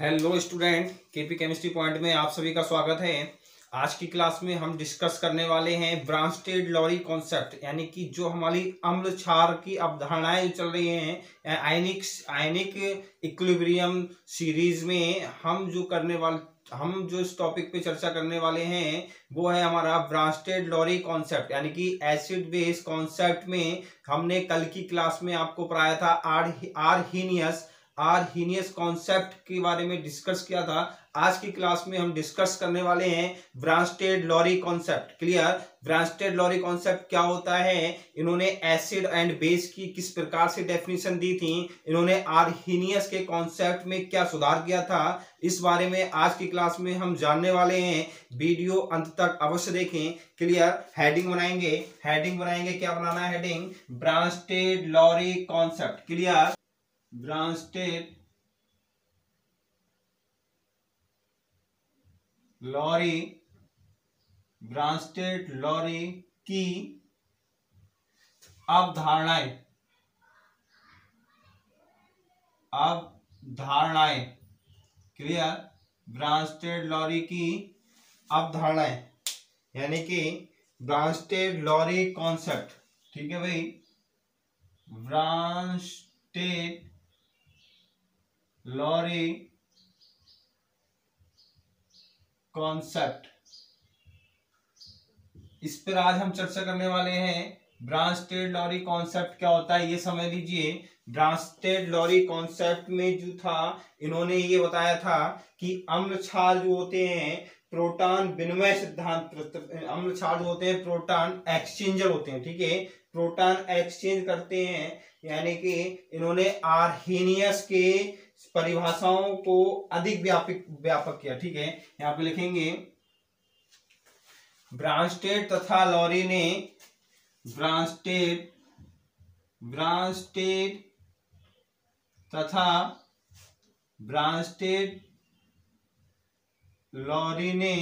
Hello student, KP chemistry point में आप सभी का स्वागत है। आज की क्लास में हम डिस्कस करने वाले हैं ब्रांस्टेड लॉरी कॉन्सेप्ट, यानी कि जो हमारी अम्ल क्षार की अवधारणाएं चल रही हैं आयनिक इक्विलिब्रियम सीरीज में। हम जो इस टॉपिक पे चर्चा करने वाले हैं वो है हमारा ब्रांस्टेड लॉरी कॉन्सेप्ट, यानी कि एसिड बेस कॉन्सेप्ट में हमने कल की क्लास में आपको पढ़ाया था आर्हीनियस कॉन्सेप्ट के बारे में डिस्कस किया था। आज की क्लास में हम डिस्कस करने वाले हैं Bronsted Lowry concept. Clear? Bronsted Lowry concept क्या होता है, इन्होंने एसिड एंड बेस की किस प्रकार से डेफिनेशन दी थी, इन्होंने आर्हीनियस के कॉन्सेप्ट में क्या सुधार किया था, इस बारे में आज की क्लास में हम जानने वाले हैं। वीडियो अंत तक अवश्य देखें। क्लियर? हेडिंग बनाएंगे क्या बनाना है? Heading Bronsted Lowry concept. Clear? Bronsted Lowry की अवधारणाएं। क्लियर? ब्रांस्टेड लॉरी की अवधारणाएं यानी कि ब्रांस्टेड लॉरी कॉन्सेप्ट। ठीक है भाई, ब्रांस्टेड लॉरी कॉन्सेप्ट, इस पर आज हम चर्चा करने वाले हैं। ब्रांस्टेड लॉरी कॉन्सेप्ट क्या होता है ये समझ लीजिए। ब्रांस्टेड लॉरी कॉन्सेप्ट में जो था, इन्होंने ये बताया था कि अम्ल क्षार जो होते हैं प्रोटॉन विनिमय सिद्धांत, अम्ल क्षार जो होते हैं प्रोटॉन एक्सचेंजर होते हैं। ठीक है, प्रोटॉन एक्सचेंज करते हैं, यानी कि इन्होंने आर्हीनियस के परिभाषाओं को अधिक व्यापक किया। ठीक है, यहाँ पे लिखेंगे ब्रांस्टेड तथा लॉरी ने ब्रांस्टेड लॉरी ने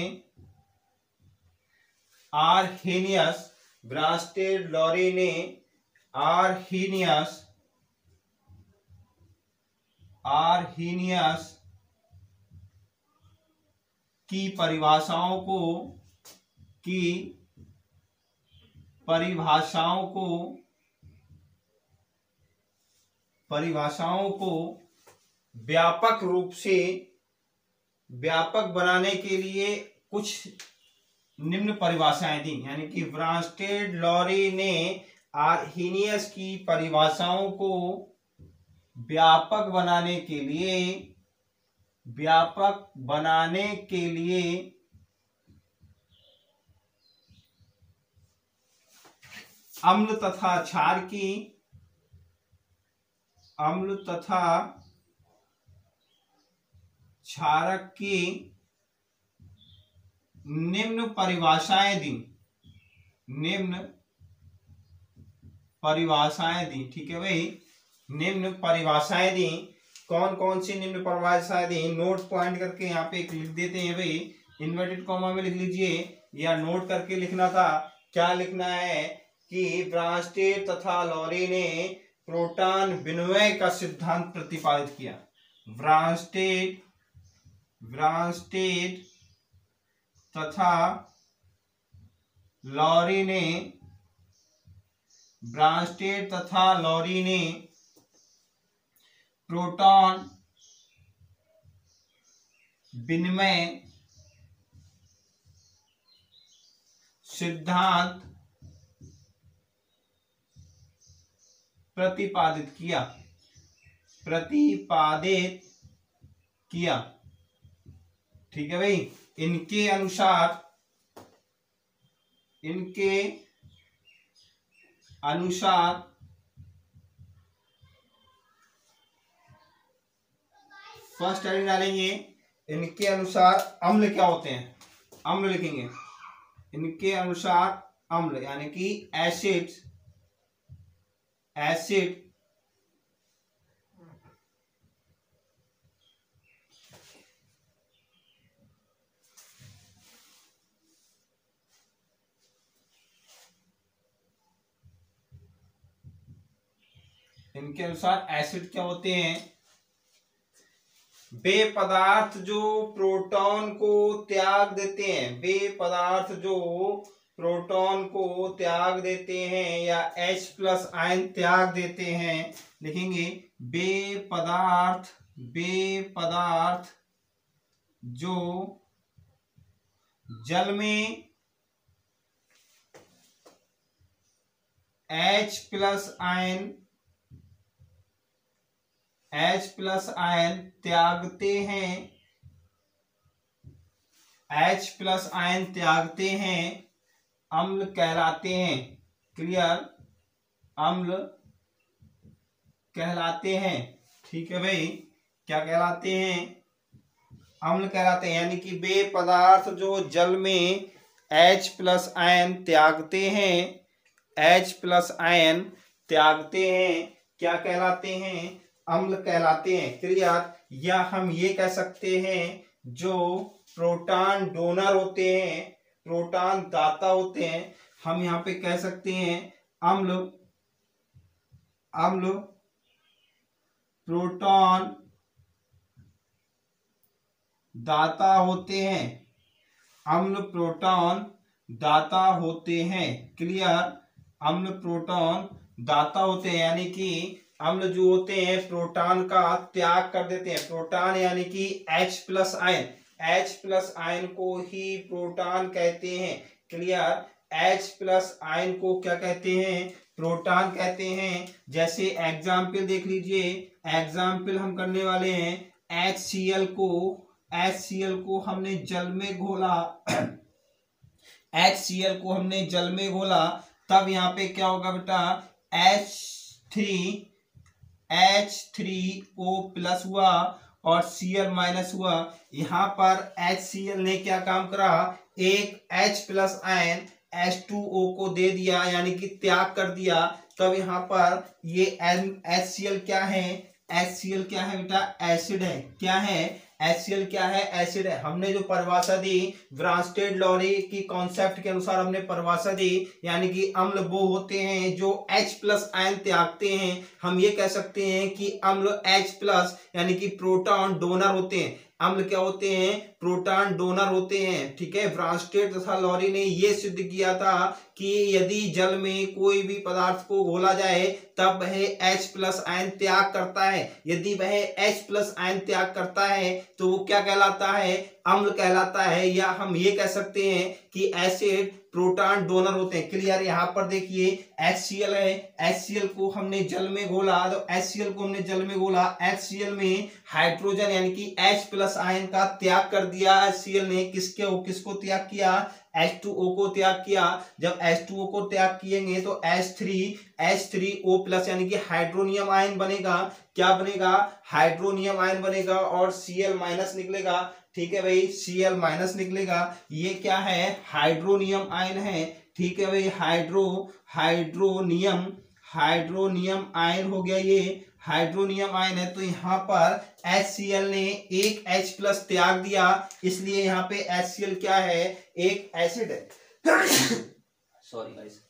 आर्हीनियस की परिभाषाओं को व्यापक बनाने के लिए कुछ निम्न परिभाषाएं दी। यानी कि ब्रांस्टेड लॉरी ने आर्हीनियस की परिभाषाओं को व्यापक बनाने के लिए अम्ल तथा क्षारक की निम्न परिभाषाएं दी। ठीक है भाई, निम्न परिभाषाएं दी। कौन कौन सी निम्न परिभाषाएं दी, नोट पॉइंट करके यहाँ पे लिख देते हैं भाई। इन्वर्टेड कॉमा में लिख लीजिए या नोट करके लिखना था। क्या लिखना है कि ब्रांस्टेड तथा लॉरी ने प्रोटॉन विनिमय का सिद्धांत प्रतिपादित किया। ब्रांस्टेड तथा लॉरी ने प्रोटॉन विनिमय सिद्धांत प्रतिपादित किया। ठीक है भाई, इनके अनुसार फर्स्ट हेडिंग डालेंगे। इनके अनुसार अम्ल क्या होते हैं, अम्ल लिखेंगे। इनके अनुसार अम्ल यानी कि एसिड इनके अनुसार एसिड क्या होते हैं, वे पदार्थ जो प्रोटॉन को त्याग देते हैं, वे पदार्थ जो प्रोटॉन को त्याग देते हैं या H प्लस आयन त्याग देते हैं, लिखेंगे वे पदार्थ जो जल में H प्लस आयन त्यागते हैं, H प्लस आयन त्यागते हैं, अम्ल कहलाते हैं। क्लियर, अम्ल कहलाते हैं। ठीक है भाई, क्या कहलाते हैं? अम्ल कहलाते हैं। यानी कि वे पदार्थ जो जल में H प्लस आयन त्यागते हैं, H प्लस आयन त्यागते हैं, क्या कहलाते हैं? अम्ल कहलाते हैं। क्लियर, या हम ये कह सकते हैं जो प्रोटॉन डोनर होते हैं, प्रोटॉन दाता होते हैं, हम यहाँ पे कह सकते हैं अम्ल प्रोटॉन दाता होते हैं, अम्ल प्रोटॉन दाता होते हैं। क्लियर, अम्ल प्रोटॉन दाता होते हैं, यानी कि अम्ल जो होते हैं प्रोटॉन का त्याग कर देते हैं। प्रोटॉन यानी कि H plus ion, H plus ion को ही प्रोटॉन कहते हैं। क्लियर, H प्लस आयन को क्या कहते हैं? प्रोटॉन कहते हैं। जैसे एग्जाम्पल देख लीजिए, एग्जाम्पल हम करने वाले हैं HCl को हमने जल में घोला HCl को हमने जल में घोला, तब यहाँ पे क्या होगा बेटा? H3O प्लस हुआ और Cl माइनस हुआ। यहाँ पर HCl ने क्या काम करा? एक H प्लस आयन H2O को दे दिया, यानी कि त्याग कर दिया। तब यहाँ पर ये HCl क्या है? HCl क्या है बेटा? एसिड है। क्या है? HCl क्या है? एसिड है। हमने जो परिभाषा दी ब्रांस्टेड लॉरी की कॉन्सेप्ट के अनुसार हमने परिभाषा दी, यानी कि अम्ल वो होते हैं जो H प्लस आयन त्यागते हैं। हम ये कह सकते हैं कि अम्ल H प्लस यानी कि प्रोटॉन डोनर होते हैं। अम्ल क्या होते हैं? प्रोटॉन डोनर होते हैं। ठीक है, ब्रांस्टेड तथा लॉरी ने ये सिद्ध किया था कि यदि जल में कोई भी पदार्थ को घोला जाए तब वह H प्लस आयन त्याग करता है। यदि वह H प्लस आयन त्याग करता है तो वो क्या कहलाता है? अम्ल कहलाता है। या हम ये कह सकते हैं कि एसिड प्रोटॉन डोनर होते हैं। क्लियर, यहाँ पर देखिए HCl है, HCl को हमने जल में घोला, तो HCl को हमने जल में घोला, HCl में हाइड्रोजन यानी कि H प्लस आयन का त्याग कर दिया। HCl ने किसको त्याग किया? H2O को त्याग किया। जब H2O को त्याग किएंगे तो H3O प्लस यानी कि हाइड्रोनियम आयन बनेगा। क्या बनेगा? हाइड्रोनियम आयन बनेगा और Cl माइनस निकलेगा। ठीक है भाई, Cl माइनस निकलेगा। ये क्या है? हाइड्रोनियम आयन है। ठीक है भाई, हाइड्रोनियम आयन हो गया। ये हाइड्रोनियम आयन है। तो यहाँ पर HCl ने एक H प्लस त्याग दिया, इसलिए यहाँ पे HCl क्या है? एक एसिड है। सॉरी गाइस,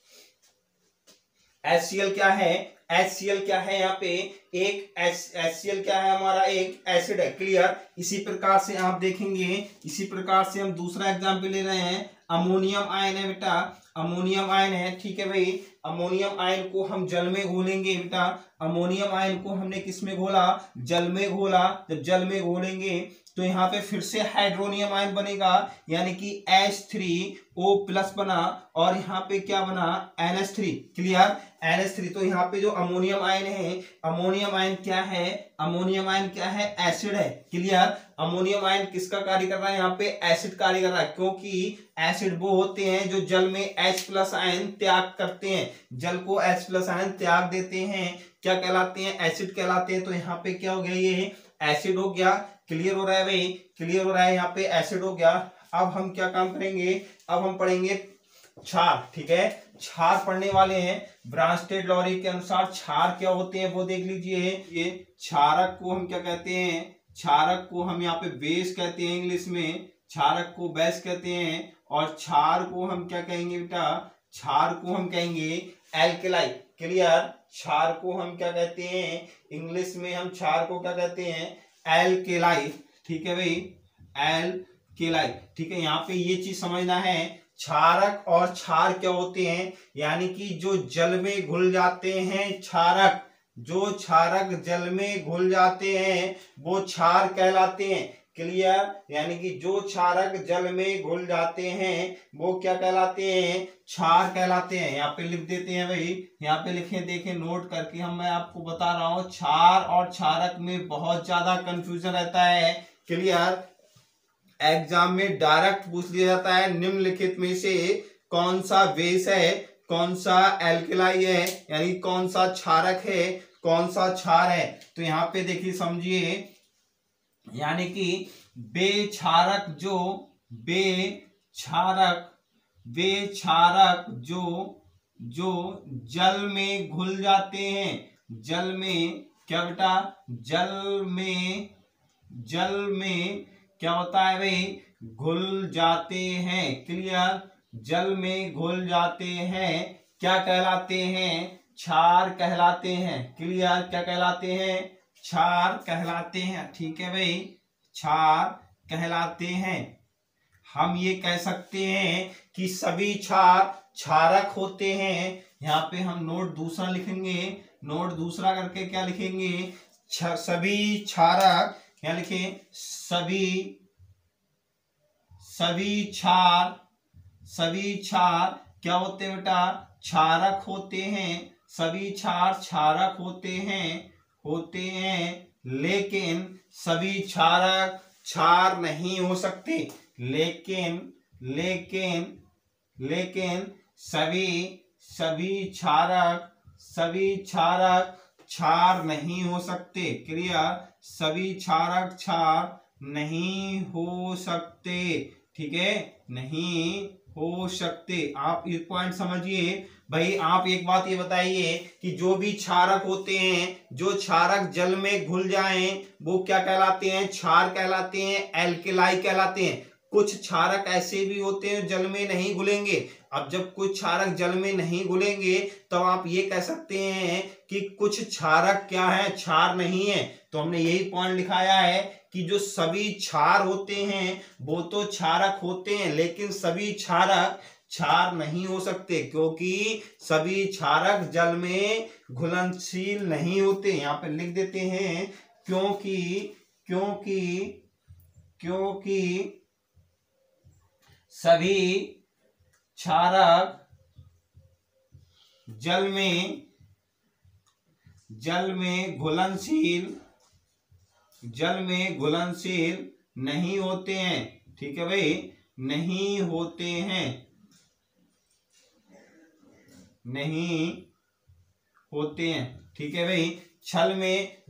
HCl क्या है? HCl क्या है? यहाँ पे एक HCl क्या है? हमारा एक एसिड है। क्लियर, इसी प्रकार से आप देखेंगे, इसी प्रकार से हम दूसरा एग्जाम्पल ले रहे हैं। अमोनियम आयन है बेटा, अमोनियम आयन है। ठीक है भाई, अमोनियम आयन को हम जल में घोलेंगे बेटा। अमोनियम आयन को हमने किस में घोला? जल में घोला। जब जल में घोलेंगे तो यहाँ पे फिर से हाइड्रोनियम आयन बनेगा, यानी कि H3O प्लस बना और यहाँ पे क्या बना? NH3। Clear, NH3। तो यहाँ पे जो अमोनियम आयन है, अमोनियम आयन क्या है? अमोनियम आयन क्या है? एसिड है। क्लियर, अमोनियम आयन किसका कार्य कर रहा है? यहाँ पे एसिड कार्य कर रहा है, क्योंकि एसिड वो होते हैं जो जल में H प्लस आयन त्याग करते हैं, जल को H प्लस आयन त्याग देते हैं। क्या कहलाते हैं? एसिड कहलाते हैं। तो यहाँ पे क्या हो गया? ये एसिड हो गया। क्लियर हो रहा है भाई? क्लियर हो रहा है, यहाँ पे एसिड हो गया। अब हम क्या काम करेंगे? अब हम पढ़ेंगे क्षार। ठीक है, क्षार पढ़ने वाले हैं। ब्रांस्टेड लॉरी के अनुसार क्षार क्या होते हैं वो देख लीजिए। ये क्षारक को हम क्या कहते हैं? क्षारक को हम यहाँ पे बेस कहते हैं इंग्लिश में, क्षारक को बेस कहते हैं। और क्षार को हम क्या कहेंगे बेटा? क्षार को हम कहेंगे एल्कलाई। क्लियर, क्षार को हम क्या कहते हैं? इंग्लिश में हम क्षार को क्या कहते हैं? एल्केलाई, ठीक है भाई, एल्केलाई, ठीक है। यहाँ पे ये चीज समझना है, क्षारक और क्षार क्या होते हैं, यानी कि जो जल में घुल जाते हैं क्षारक, जो क्षारक जल में घुल जाते हैं वो क्षार कहलाते हैं। क्लियर, यानी कि जो क्षारक जल में घुल जाते हैं वो क्या कहलाते हैं, क्षार कहलाते हैं। यहाँ पे लिख देते हैं भाई, यहाँ पे लिखे, देखें नोट करके, मैं आपको बता रहा हूँ क्षार और क्षारक में बहुत ज्यादा कंफ्यूजन रहता है। क्लियर, एग्जाम में डायरेक्ट पूछ लिया जाता है निम्नलिखित में से कौन सा बेस है, कौन सा एल्कलाई है, यानी कौन सा क्षारक है, कौन सा क्षार है। तो यहाँ पे देखिए समझिए, यानी कि बेक्षारक जो बेक्षारक जो जल में घुल जाते हैं, जल में क्या बेटा, जल में क्या होता है भाई, घुल जाते हैं। क्लियर, जल में घुल जाते हैं, क्या कहलाते हैं, क्षार कहलाते हैं। क्लियर, क्या कहलाते हैं, क्षार कहलाते हैं। ठीक है भाई, क्षार कहलाते हैं। हम ये कह सकते हैं कि सभी क्षार क्षारक होते हैं। यहाँ पे हम नोट दूसरा लिखेंगे, नोट दूसरा करके क्या लिखेंगे, सभी क्षारक, क्या लिखें, सभी क्षार क्या होते हैं बेटा, क्षारक होते हैं। सभी क्षार क्षारक होते हैं, लेकिन सभी क्षारक क्षार नहीं हो सकते। लेकिन सभी क्षारक क्षार नहीं हो सकते। क्लियर, सभी क्षारक क्षार नहीं हो सकते। ठीक है, नहीं हो सकते। आप एक पॉइंट समझिए भाई। आप एक बात ये बताइए कि जो भी क्षारक होते हैं, जो क्षारक जल में घुल जाएं वो क्या कहलाते हैं, क्षार कहलाते हैं, एल्केलाई कहलाते हैं। कुछ क्षारक ऐसे भी होते हैं जल में नहीं घुलेंगे। अब जब कुछ क्षारक जल में नहीं घुलेंगे तो आप ये कह सकते हैं कि कुछ क्षारक क्या है, क्षार नहीं है। तो हमने यही पॉइंट लिखाया है कि जो सभी क्षार होते हैं वो तो क्षारक होते हैं, लेकिन सभी क्षारक क्षार नहीं हो सकते, क्योंकि सभी क्षारक जल में घुलनशील नहीं होते। यहाँ पे लिख देते हैं, क्योंकि सभी क्षारक जल में घुलनशील नहीं होते हैं। ठीक है भाई, नहीं होते हैं, ठीक है भाई।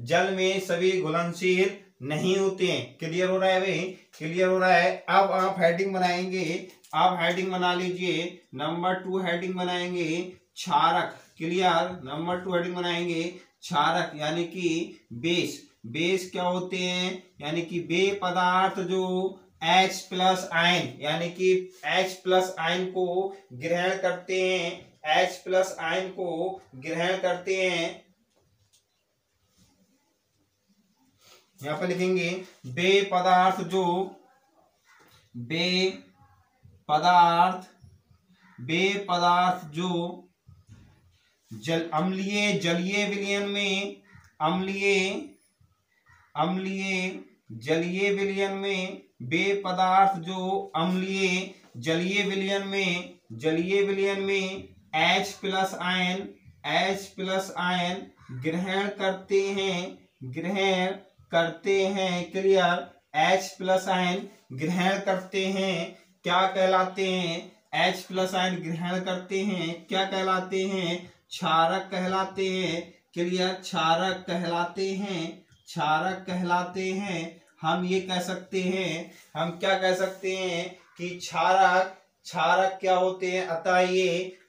जल में सभी घुलनशील नहीं होते हैं। क्लियर हो रहा है भाई, क्लियर हो रहा है। अब आप हेडिंग बनाएंगे, आप हेडिंग बना लीजिए। नंबर 2 हेडिंग बनाएंगे क्षारक। क्लियर, नंबर 2 हेडिंग बनाएंगे क्षारक, यानी कि बेस क्या होते हैं, यानी कि बे पदार्थ जो H+ आयन, यानी कि H+ आयन को ग्रहण करते हैं, H+ आयन को ग्रहण करते हैं। यहां पर लिखेंगे बे पदार्थ जो जलीय विलयन में बे पदार्थ जो अम्लीय जलीय विलयन में H+ आयन ग्रहण करते हैं। क्लियर, H+ आयन ग्रहण करते हैं, क्या कहलाते हैं, H+ आयन ग्रहण करते हैं, क्या कहलाते हैं, क्षारक कहलाते हैं। क्लियर, क्षारक कहलाते हैं। हम ये कह सकते हैं, हम क्या कह सकते हैं कि क्षारक क्या होते हैं,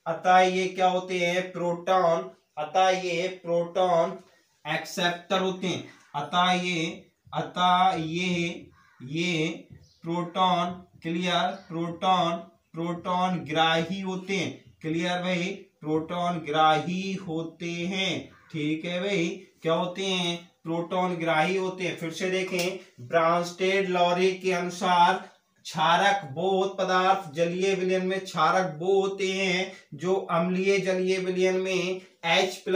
अतः ये क्या होते हैं, प्रोटॉन, अतः ये प्रोटॉन एक्सेप्टर होते हैं। अतः ये प्रोटॉन, क्लियर, प्रोटॉन ग्राही होते हैं। क्लियर भाई, प्रोटॉन ग्राही होते हैं। ठीक है भाई, क्या होते हैं? प्रोटॉन ग्राही होते हैं। फिर से देखें, ब्रांस्टेड-लॉरी के अनुसार क्षारक वो पदार्थ जलीय विलयन में क्षारक वो होते हैं जो अम्लीय जलीय विलयन में H+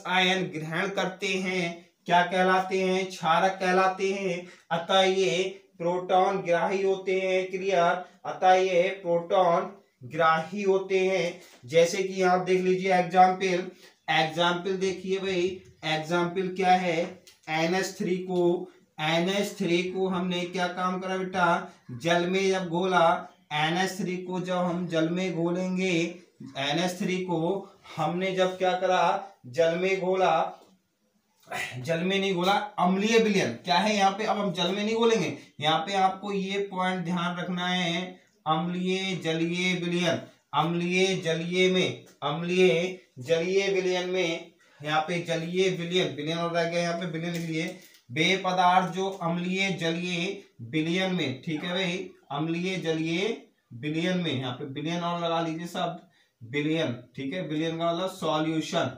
आयन ग्रहण करते हैं। क्या कहलाते हैं? क्षारक कहलाते हैं। अतः ये प्रोटॉन ग्राही होते हैं। क्लियर? अतः ये प्रोटॉन ग्राही होते हैं। जैसे कि आप देख लीजिए एग्जाम्पल देखिए भाई, एग्जाम्पल क्या है? NH3 को हमने क्या काम करा बेटा? जल में जब घोला, NH3 को जब हम जल में घोलेंगे, NH3 को हमने जब क्या करा? जल में घोला, जल में नहीं घोला, अम्लीय विलयन क्या है यहाँ पे? अब हम जल में नहीं घोलेंगे, यहाँ पे आपको ये पॉइंट ध्यान रखना है। अम्लीय जलीय विलयन, अम्लीय जलीय विलयन में, यहाँ पे जलीय विलयन और रह गया, यहाँ पे विलयन लिख लिए। वे पदार्थ जो अम्लीय जलीय विलयन में, ठीक है भाई, अम्लीय जलीय विलयन में, यहाँ पे विलयन और लगा लीजिए शब्द विलयन। ठीक है, विलयन का मतलब सॉल्यूशन।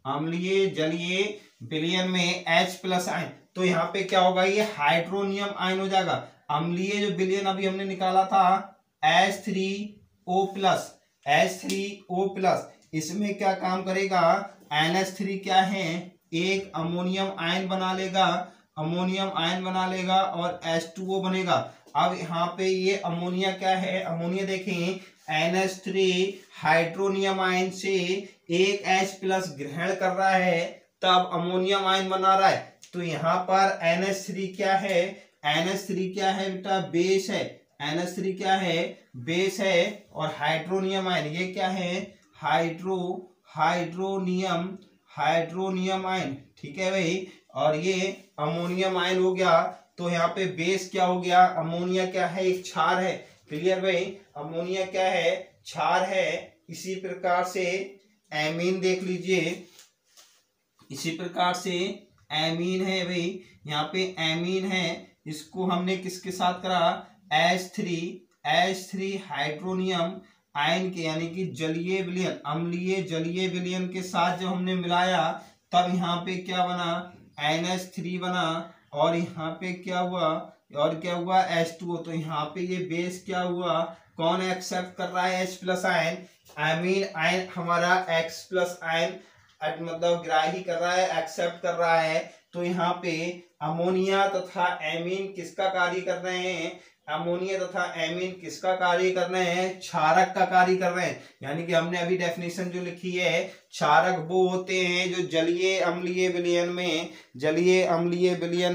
अम्लीय जलीय विलयन में H+ आयन, तो यहाँ पे क्या होगा? ये हाइड्रोनियम आयन हो जाएगा। अम्लीय जो विलयन अभी हमने निकाला था H3O+, इसमें क्या काम करेगा? NH3 क्या है? एक अमोनियम आयन बना लेगा और H2O बनेगा। अब यहाँ पे ये अमोनिया क्या है? अमोनिया देखें, NH3 हाइड्रोनियम आयन से एक H+ ग्रहण कर रहा है, तब अमोनियम आयन बना रहा है। तो यहाँ पर NH3 क्या है? NH3 क्या है बेटा? बेस है। NH3 क्या है? बेस है। और हाइड्रोनियम आयन ये क्या है? Hydronium ion. ठीक है भाई, और ये अमोनियम आयन हो गया। तो यहाँ पे बेस क्या हो गया? अमोनिया क्या है? एक क्षार है। क्लियर भाई, अमोनिया क्या है? क्षार है। इसी प्रकार से एमीन देख लीजिए, इसी प्रकार से एमीन है भाई, यहाँ पे एमीन है। इसको हमने किसके साथ करा? H3 हाइड्रोनियम आयन के, यानी कि जलीय विलयन, अम्लीय जलीय विलयन के साथ जब हमने मिलाया, तब यहाँ पे क्या बना? NH3 बना। और यहाँ पे क्या हुआ? H2O। तो यहाँ पे ये बेस क्या हुआ? कौन एक्सेप्ट कर रहा है? H+ ion. एमीन आयन हमारा X+ आयन मतलब ग्राही कर रहा है, एक्सेप्ट कर रहा है। तो यहाँ पे अमोनिया तथा एमीन किसका कार्य कर रहे हैं? अमोनिया तथा एमीन किसका कार्य कर रहे हैं? क्षारक का कार्य कर रहे हैं। यानी कि हमने अभी डेफिनेशन जो लिखी है, क्षारक वो होते हैं जो जलीय अम्लीय विलयन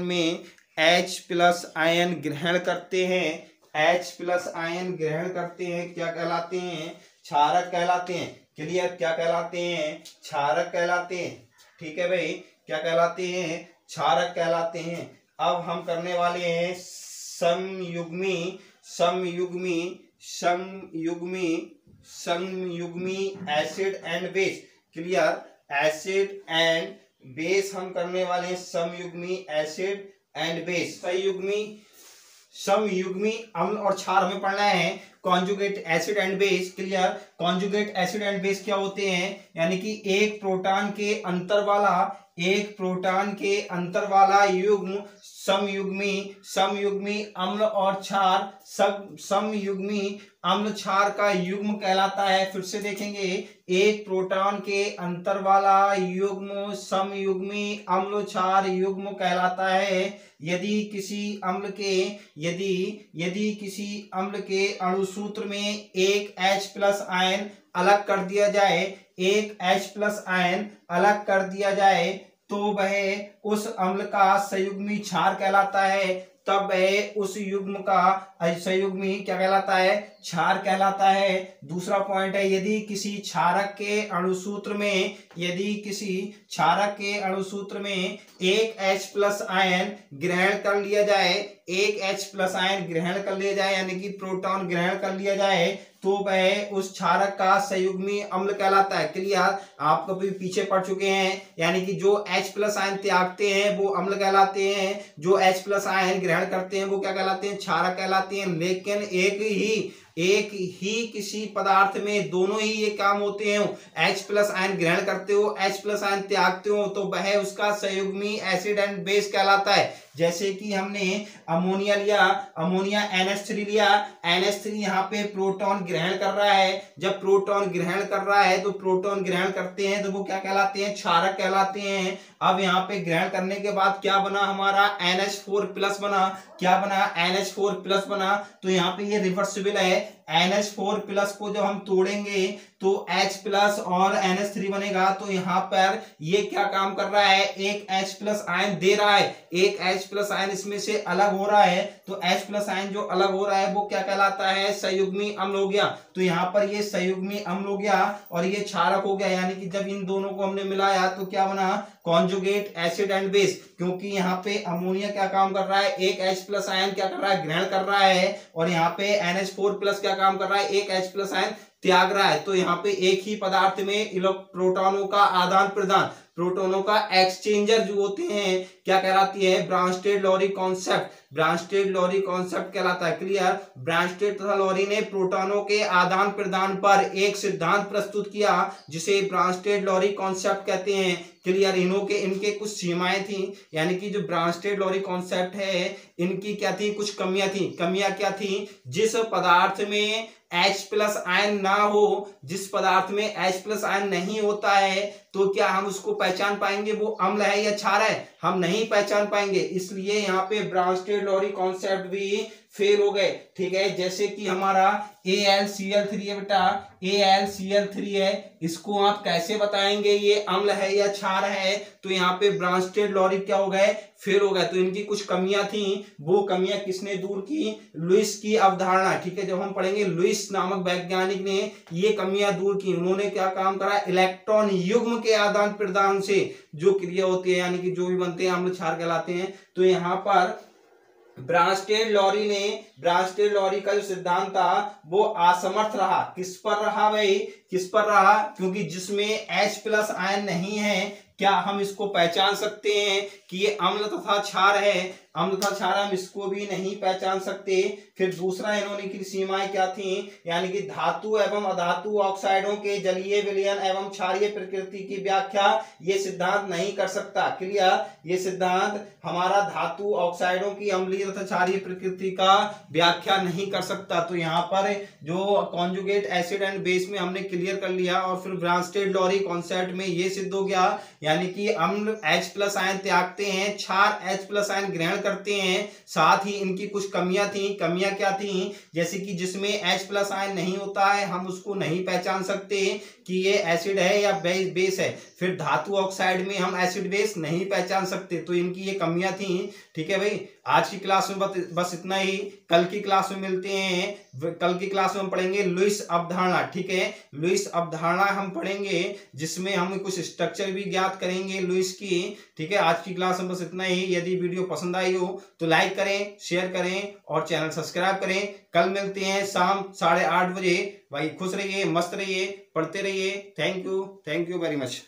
में H+ आयन ग्रहण करते हैं। H+ आयन ग्रहण करते हैं, क्या कहलाते हैं? क्षारक कहलाते हैं। क्लियर? क्या कहलाते हैं? क्षारक कहलाते हैं। ठीक है भाई, क्या कहलाते हैं? क्षारक कहलाते हैं। अब हम करने वाले हैं समयुग्मी acid and base. Clear? Acid and base हम करने वाले हैं, समयुग्मी एसिड एंड बेस। समयुग्मी अम्ल और क्षार हमें पढ़ना है। Conjugate acid and base. Clear? Conjugate acid and base क्या होते हैं? यानी कि एक प्रोटॉन के अंतर वाला युग्म समयुग्मी अम्ल और क्षार, समयुग्मी अम्ल क्षार का युग्म कहलाता है। फिर से देखेंगे, एक प्रोटॉन के अंतर वाला युग्म समयुग्मी अम्ल क्षार युग्म कहलाता है। यदि किसी अम्ल के अणुसूत्र में एक H+ आयन अलग कर दिया जाए, तो वह उस अम्ल का संयुग्मी क्षार कहलाता है। तब वह उस युग्म का संयुग्मी क्या कहलाता है? क्षार कहलाता है। दूसरा पॉइंट है, यदि किसी क्षारक के अणुसूत्र में एक H+ आयन ग्रहण कर लिया जाए, यानी कि प्रोटॉन ग्रहण कर लिया जाए, तो वह उस क्षारक का संयुग्मी अम्ल कहलाता है। क्लियर? आप कभी पीछे पढ़ चुके हैं। यानी कि जो H+ आयन त्यागते हैं वो अम्ल कहलाते हैं, जो H+ आयन ग्रहण करते हैं वो क्या कहलाते हैं? क्षारक कहलाते हैं। लेकिन एक ही एक ही किसी पदार्थ में दोनों ही ये काम होते हैं, H प्लस आयन ग्रहण करते हो, H प्लस आयन त्यागते हो, तो वह उसका संयुग्मी एसिड एंड बेस कहलाता है। जैसे कि हमने अमोनिया लिया, अमोनिया NH3 लिया, NH3 यहाँ पे प्रोटॉन ग्रहण कर रहा है। जब प्रोटॉन ग्रहण कर रहा है तो प्रोटॉन ग्रहण करते हैं तो वो क्या कहलाते हैं, क्षारक कहलाते हैं। अब यहाँ पे ग्रहण करने के बाद क्या बना हमारा, NH4 प्लस बना। क्या बना, NH4 प्लस बना। तो यहाँ पे ये रिवर्सिबल है, NH4 प्लस को जब हम तोड़ेंगे तो H प्लस और NH3 बनेगा। तो यहाँ पर ये क्या काम कर रहा है, एक H प्लस आयन दे रहा है, एक H प्लस आयन इसमें से अलग हो रहा है। तो H प्लस आयन जो अलग हो रहा है वो क्या कहलाता है, संयुग्मी अम्ल हो गया। तो यहाँ पर ये संयुग्मी अम्ल हो गया और ये क्षारक हो गया, यानी कि जब इन दोनों को हमने मिलाया तो क्या बना, कॉन्जुगेट एसिड एंड बेस। क्योंकि यहाँ पे अमोनिया क्या काम कर रहा है, एक H प्लस आयन क्या कर रहा है, ग्रहण कर रहा है, और यहाँ पे NH4 प्लस क्या काम कर रहा है, एक H प्लस आयन त्याग रहा है। तो यहाँ पे एक ही पदार्थ में प्रोटॉनों का आदान प्रदान, प्रोटॉनों का एक्सचेंजर जो होते हैं क्या कहलाती है, ब्रांस्टेड-लॉरी कॉन्सेप्ट, ब्रांस्टेड-लॉरी कॉन्सेप्ट कहलाता है। क्लियर, ब्रांस्टेड तथा लॉरी ने प्रोटॉनों के आदान प्रदान पर एक सिद्धांत प्रस्तुत किया जिसे ब्रांस्टेड-लॉरी कॉन्सेप्ट कहते हैं। क्लियर, इनके कुछ सीमाएं थी, यानी कि जो ब्रांस्टेड-लॉरी कॉन्सेप्ट है इनकी क्या थी, कुछ कमियां थी। कमियां क्या थी, जिस पदार्थ में H प्लस आयन ना हो, जिस पदार्थ में H प्लस आयन नहीं होता है तो क्या हम उसको पहचान पाएंगे वो अम्ल है या क्षार है, हम नहीं पहचान पाएंगे। इसलिए यहाँ पे ब्रांस्टेड-लॉरी कॉन्सेप्ट भी फेल हो गए। ठीक है, जैसे कि हमारा AlCl3 है बेटा, AlCl3 है, इसको आप कैसे बताएंगे ये अम्ल है या क्षार है। तो यहाँ पे ब्रांस्टेड-लॉरी क्या हो गए, फेल हो गए। तो इनकी कुछ कमियां थी, वो कमियां किसने दूर की, लुईस की अवधारणा। ठीक है, जब हम पढ़ेंगे लुईस नामक वैज्ञानिक ने ये कमियां दूर की। उन्होंने क्या काम करा, इलेक्ट्रॉन युग्म के आदान प्रदान से जो क्रिया होती है, यानी कि जो भी बनते हैं अम्ल क्षार कहलाते हैं। तो यहाँ पर ब्रांस्टेड-लॉरी का जो सिद्धांत था वो असमर्थ रहा। किस पर रहा भाई, किस पर रहा, क्योंकि जिसमें H प्लस आयन नहीं है क्या हम इसको पहचान सकते हैं कि ये अम्ल तथा क्षार है, अम्ल तथा क्षार, हम इसको भी नहीं पहचान सकते। फिर दूसरा इन्होंने की सीमाएं क्या थी, यानी कि धातु एवं अधातु ऑक्साइडों के जलीय विलयन एवं क्षारीय प्रकृति की व्याख्या ये सिद्धांत नहीं कर सकता। क्लियर, ये सिद्धांत हमारा धातु ऑक्साइडों की अम्लीय तथा क्षारीय प्रकृति का व्याख्या नहीं कर सकता। तो यहाँ पर जो कॉन्जुगेट एसिड एंड बेस में हमने क्लियर कर लिया, और फिर ब्रांस्टेड-लॉरी कॉन्सेप्ट में ये सिद्ध हो गया, यानी कि अम्ल H प्लस आयन त्यागते हैं, क्षार H प्लस आयन ग्रहण करते हैं। साथ ही इनकी कुछ कमियां थी। कमियां क्या थी, जैसे कि जिसमें H प्लस आयन नहीं होता है हम उसको नहीं पहचान सकते कि ये एसिड है या बेस है। फिर धातु ऑक्साइड में हम एसिड बेस नहीं पहचान सकते। तो इनकी ये कमियां थी। ठीक है भाई, आज की क्लास में बस इतना ही। कल की क्लास में मिलते हैं। कल की क्लास में हम पढ़ेंगे लुईस अवधारणा। ठीक है, लुईस अवधारणा हम पढ़ेंगे जिसमें हम कुछ स्ट्रक्चर भी ज्ञात करेंगे लुईस की। ठीक है, आज की क्लास में बस इतना ही। यदि वीडियो पसंद आई हो तो लाइक करें, शेयर करें और चैनल सब्सक्राइब करें। कल मिलते हैं शाम 8:30 बजे। भाई खुश रहिए, मस्त रहिए, पढ़ते रहिए। Thank you very much.